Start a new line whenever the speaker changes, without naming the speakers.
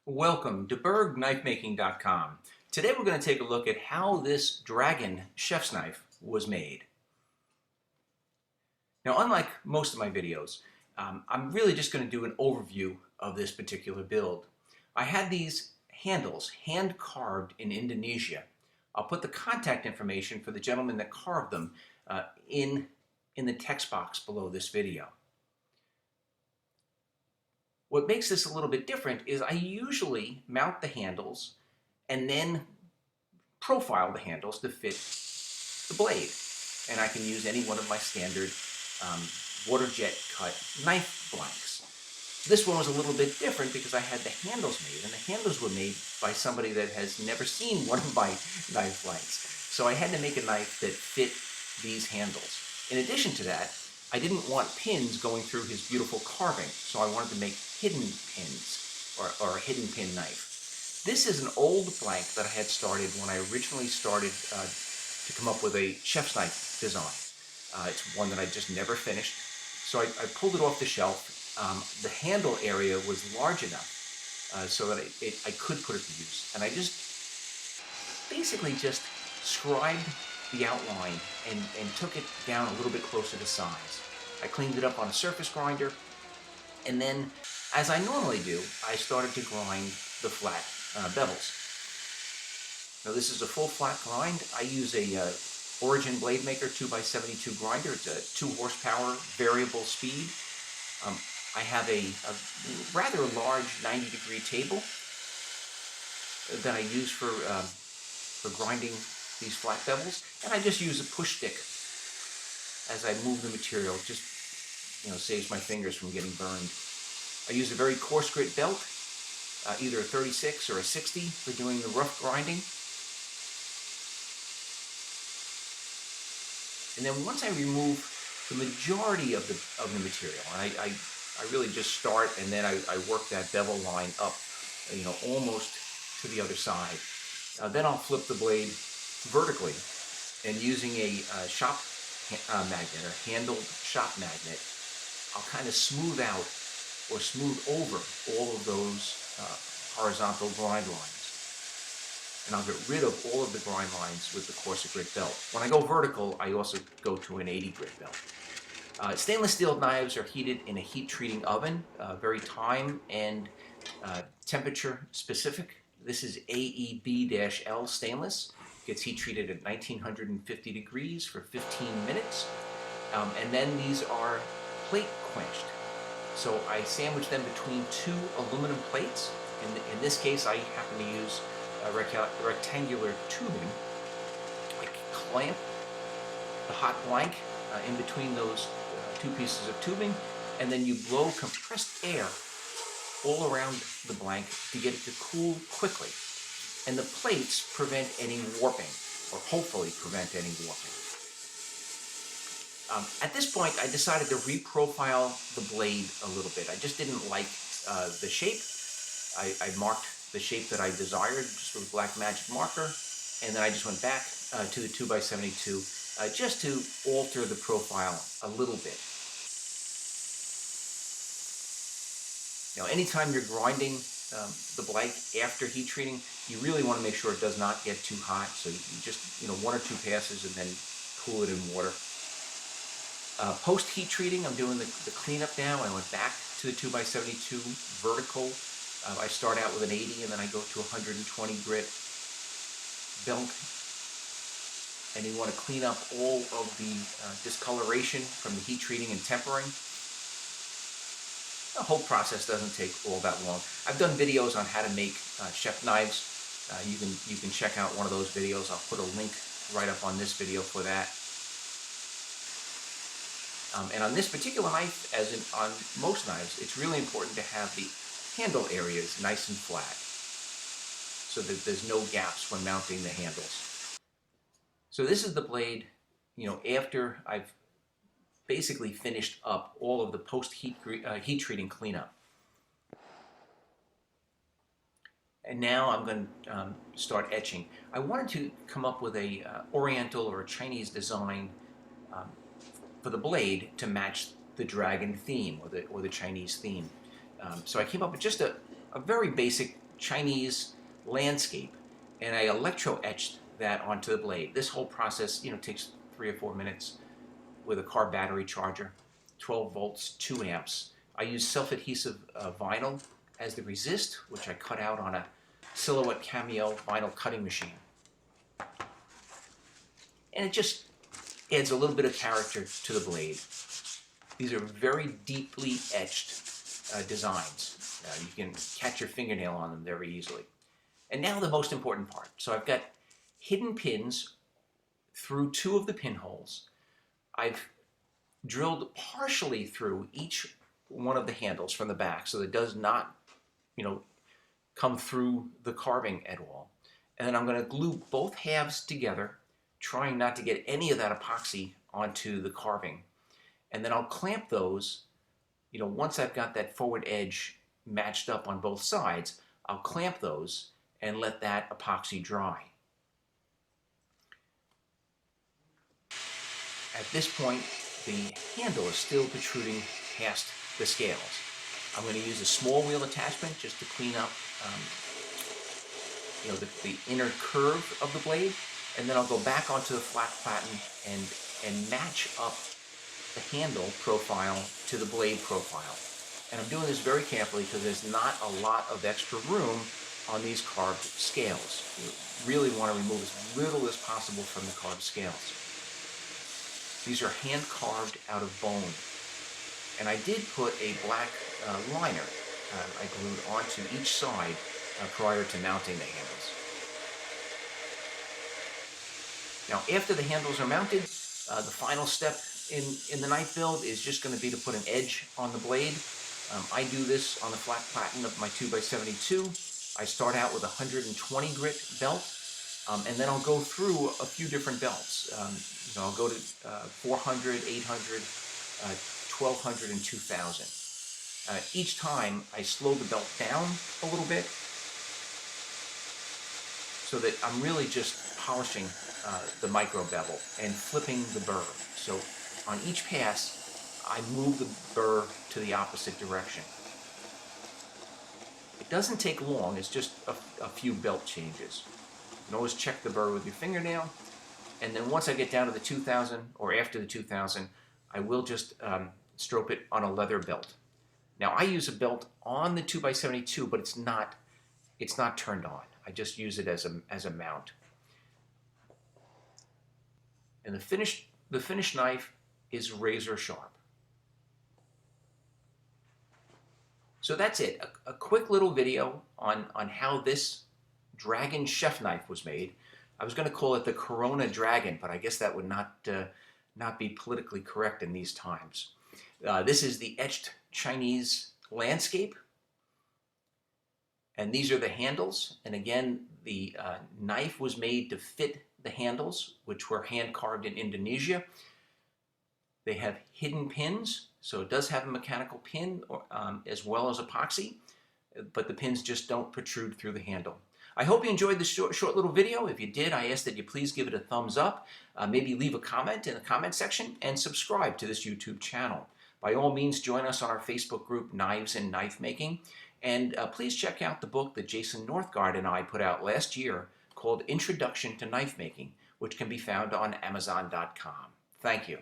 Welcome to Berg Today we're going to take a look at how this Dragon chef's knife was made. Now, unlike most of my videos, I'm really just going to do an overview of this particular build. I had these handles hand carved in Indonesia. I'll put the contact information for the gentleman that carved them in the text box below this video. What makes this a little bit different is I usually mount the handles and then profile the handles to fit the blade. And I can use any one of my standard water jet cut knife blanks. This one was a little bit different because I had the handles made, and the handles were made by somebody that has never seen one of my knife blanks. So I had to make a knife that fit these handles. In addition to that, I didn't want pins going through his beautiful carving, so I wanted to make hidden pins, or a hidden pin knife. This is an old blank that I had started when I originally started to come up with a chef's knife design. It's one that I just never finished, so I pulled it off the shelf. The handle area was large enough so that I could put it to use, and I just basically just scribed the outline and took it down a little bit closer to size. I cleaned it up on a surface grinder, and then, as I normally do, I started to grind the flat bevels. Now this is a full flat grind. I use a Origin Blade Maker 2x72 grinder. It's a 2 horsepower variable speed. I have a rather large 90-degree table that I use for grinding these flat bevels, and I just use a push stick as I move the material. Just, saves my fingers from getting burned. I use a very coarse grit belt, either a 36 or a 60 for doing the rough grinding. And then once I remove the majority of the material, and I really just start and then I work that bevel line up, almost to the other side. Then I'll flip the blade vertically, and using a shop magnet, or handled shop magnet, I'll kind of smooth out or smooth over all of those horizontal grind lines. And I'll get rid of all of the grind lines with the coarser grit belt. When I go vertical, I also go to an 80 grit belt. Stainless steel knives are heated in a heat treating oven, very time and temperature specific. This is AEB-L stainless. Gets heat treated at 1950 degrees for 15 minutes. And then these are plate quenched. So I sandwich them between 2 aluminum plates. In this case, I happen to use rectangular tubing. I clamp the hot blank in between those 2 pieces of tubing, and then you blow compressed air all around the blank to get it to cool quickly. And the plates prevent any warping, or hopefully prevent any warping. At this point, I decided to reprofile the blade a little bit. I just didn't like the shape. I marked the shape that I desired just with a black magic marker, and then I just went back to the 2x72 just to alter the profile a little bit. Now, anytime you're grinding the blank after heat treating, you really want to make sure it does not get too hot. So you just, 1 or 2 passes and then cool it in water. Post heat treating, I'm doing the cleanup now. I went back to the 2x72 vertical. I start out with an 80 and then I go to 120 grit belt. And you want to clean up all of the discoloration from the heat treating and tempering. The whole process doesn't take all that long. I've done videos on how to make chef knives. You can check out one of those videos. I'll put a link right up on this video for that. And on this particular knife, as on most knives, it's really important to have the handle areas nice and flat so that there's no gaps when mounting the handles. So this is the blade, after I've basically finished up all of the post-heat heat treating cleanup. And now I'm going to start etching. I wanted to come up with a Oriental or a Chinese design for the blade to match the dragon theme or the Chinese theme. So I came up with just a very basic Chinese landscape, and I electro-etched that onto the blade. This whole process, takes 3 or 4 minutes with a car battery charger, 12 volts, 2 amps. I use self-adhesive vinyl as the resist, which I cut out on a Silhouette Cameo vinyl cutting machine. And it just adds a little bit of character to the blade. These are very deeply etched designs. You can catch your fingernail on them very easily. And now the most important part. So I've got hidden pins through 2 of the pinholes. I've drilled partially through each one of the handles from the back so that it does not, come through the carving at all. And then I'm going to glue both halves together, trying not to get any of that epoxy onto the carving. And then I'll clamp those, once I've got that forward edge matched up on both sides, I'll clamp those and let that epoxy dry. At this point, the handle is still protruding past the scales. I'm going to use a small wheel attachment just to clean up the inner curve of the blade, and then I'll go back onto the flat platen and match up the handle profile to the blade profile. And I'm doing this very carefully because there's not a lot of extra room on these carved scales. You really want to remove as little as possible from the carved scales. These are hand carved out of bone. And I did put a black liner I glued onto each side prior to mounting the handles. Now, after the handles are mounted, the final step in the knife build is just going to be to put an edge on the blade. I do this on the flat platen of my 2x72. I start out with a 120 grit belt, and then I'll go through a few different belts. I'll go to 400, 800, 1200, and 2000. Each time I slow the belt down a little bit so that I'm really just polishing the micro bevel and flipping the burr. So on each pass, I move the burr to the opposite direction. It doesn't take long, it's just a few belt changes. You can always check the burr with your fingernail, and then once I get down to the 2000, or after the 2000, I will just stroke it on a leather belt. Now I use a belt on the 2x72, but it's not turned on. I just use it as a mount. And the finished knife is razor sharp. So that's it, a quick little video on how this Dragon chef knife was made. I was going to call it the Corona Dragon, but I guess that would not be politically correct in these times. This is the etched Chinese landscape, and these are the handles. And again, the knife was made to fit the handles, which were hand carved in Indonesia. They have hidden pins, so it does have a mechanical pin as well as epoxy, but the pins just don't protrude through the handle. I hope you enjoyed this short little video. If you did, I ask that you please give it a thumbs up, maybe leave a comment in the comment section, and subscribe to this YouTube channel. By all means, join us on our Facebook group, Knives and Knife Making, and please check out the book that Jason Northgard and I put out last year called Introduction to Knife Making, which can be found on Amazon.com. Thank you.